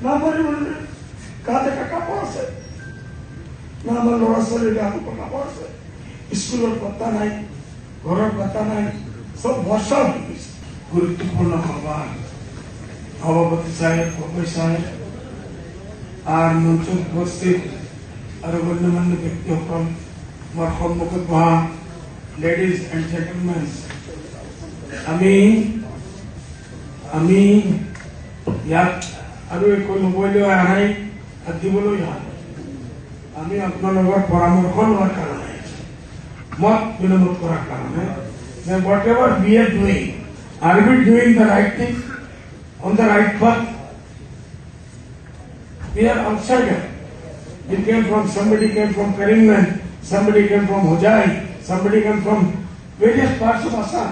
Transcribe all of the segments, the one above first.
না পরিমাণে কাঁধে কাপড় আছে, না আমার ল'ৰা ছোৱালীৰ গাত কাপড় আছে, স্কুলের পাত্তা নাই, ঘরের পাত্তা নাই, সব ভরসা হয়ে গেছে। গুরুত্বপূর্ণ খবর সভাপতি সাহেব, প্রফেসর সাহেব আর মঞ্চ উপস্থিত আর গণ্যমান্য ব্যক্তিসকল, আমার সম্মুখত বহা লেডিজ এন্ড জেন্টলমেন, আমি ইয়াত আৰু একো নবৈলৈ আহাই আৰু দিবলৈ অহা নাই। আমি আপোনালোকৰ পৰামৰ্শ লোৱাৰ কাৰণে, মত বিনিময় কৰাৰ কাৰণে, যে what ever we are doing, are we doing the right thing on the right path? We are outsider. Somebody came from Karimganj, somebody came from Hojai, somebody came from various parts of Assam.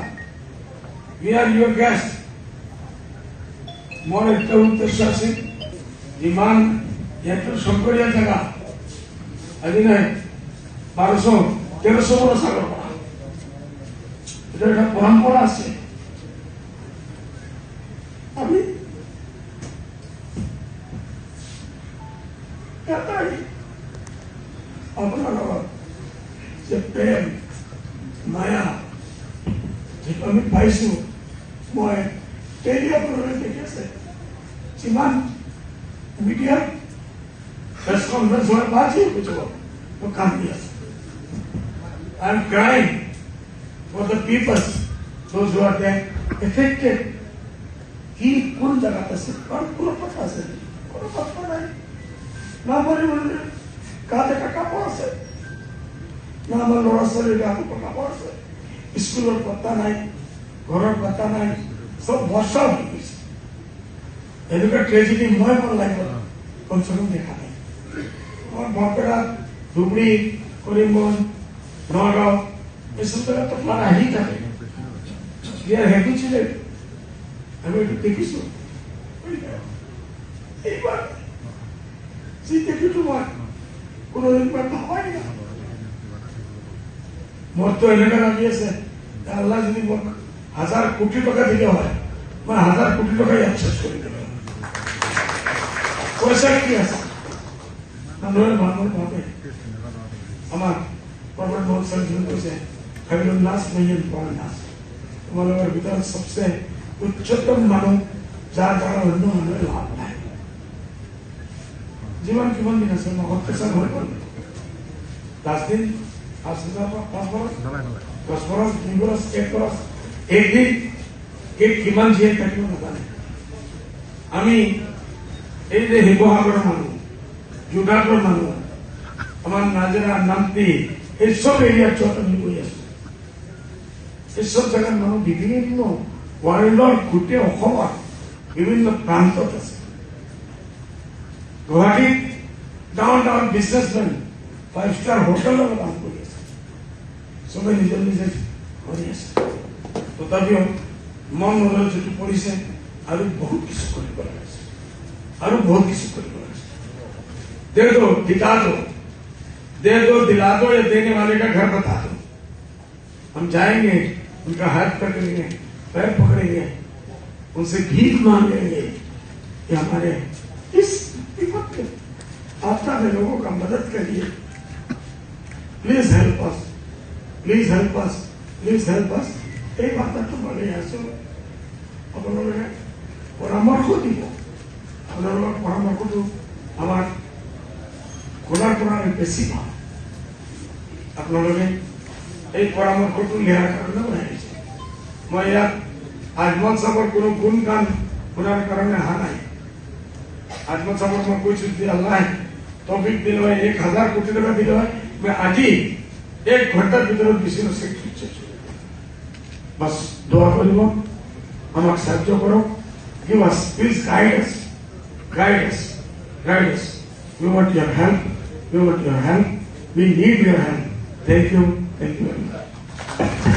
We are your guests. More একটা উদ্দেশ্য আছে, ইমান একটু শঙ্করিয়া জায়গা আজি নাই 1200-1300 বছর আগৰ পৰা, এটা একটা পরম্পরা আছে। আমি এটাই আপনার যে প্রেম মায়া যেটা আমি পাইছো, মই টেলি আপনারা দেখেছে যিমান মিডিয়া প্রেস কনফারেন্স হয় বাজি বুঝব তো কান্দি আছে। I am crying for the people, those who are there affected. কি কোন জায়গাতে আছে কোনো কথা আছে, কোনো কথা নাই। না পরিমাণে কাঁধে কাপড় আছে, না আমার ল'ৰা ছোৱালীৰ গাত কাপড় আছে, স্কুলের পাত্তা নাই, ঘরের পাত্তা নাই, সব ভরসা হয়ে গেছে। এনেকুৱা ট্ৰেজেডি মই মোৰ লাইফত কমচে কম দেখা নাই। আমার বৰপেটা, ধুবুৰী, কৰিমগঞ্জ, নগাঁও এসব জায়গা তো প্লান আহি থাকে। ইয়ার হেতু ছিলেন আমি একটু দেখিছো, এইবার যে দেখি তোমার কোনদিন ব্যর্থ হয় না। মোর তো এলাকা নামি আছে, আল্লাহ যদি মোক 1000 কোটি টাকা দিলে হয়, মই 1000 কোটি টাকাই অ্যাক্সেস করে দেব। পয়সা কি আছে মানুষের ভাবে আমার প্রফেট মোহাম্মদ সাল্লাল্লাহু আলাইহি ওয়াসাল্লাম খায়রুন নাস মাইয়ান নাস, তোমাদের ভিতরে সবচেয়ে উচ্চতম মানুষ যার দ্বারা অন্য মানুষের লাভ নাই। জীবন কিমান দিন আছে, মহৎ পেশার হয়ে গেল 10 দিন, 5 বছর, 10 বছর, 2 বছর, 1 বছর, একদিন কে কিমান জীয়াই থাকিব নাজানে। আমি এই যে শিৱসাগৰৰ মানুহ, যোৰহাটৰ মানুহ, আমার নাজেরা নামতি এইসব এরিয়ার যত আমি গৈ আছো, এইসব জায়গার মানুষ বিভিন্ন ওয়ার্ল্ডর গোটেই অসমৰ বিভিন্ন প্ৰান্তত আছে। গুৱাহাটীত ডাঙৰ ডাঙৰ বিজনেছমেন 5 ষ্টাৰ হোটেলৰ কাম কৰি আছে, চবে নিজৰ নিজে কৰি আছে। তথাপিও মন মনৰ যিটো পৰিছে আৰু বহুত কিছু কৰিব লাগিছে, আৰু বহুত কিছু কৰিব লাগিছে। दे दो दिला दो या देने वाले का घर बता दो। हम जाएंगे, उनका हाथ पकड़ेंगे, पैर पकड़ेंगे, उनसे भीख मांगेंगे कि हमारे इस विपत्त आपदा में लोगों का मदद करिए, please help us, please help us, please help us. এই বার্তাটো বলে আছো, আপোনালোকে পরামর্শ দিব। আপোনালোকৰ পরামর্শটো আমার খোলার পর বেশি ভাল। আপনাদের এই পরামর্শটো লিয়ার কারণে আহিছে। মই ইয়াত আজমল সাহেবৰ কোনো গুণ গান শুনার কারণে অহা নাই। আজমল সাহেবক মই কৈছো যে আল্লাহ তৌফিক দিলে হয়, 1000 কোটি টাকা দিলে হয়, মই আজি 1 ঘণ্টার ভিতরে বিজনেস সেক্টর বাস দোয়া করব, আমাক সাহায্য করো। Give us, please guide us, guide us, guide us. We want your help. We want your help. We need your help. Thank you. Thank you very much.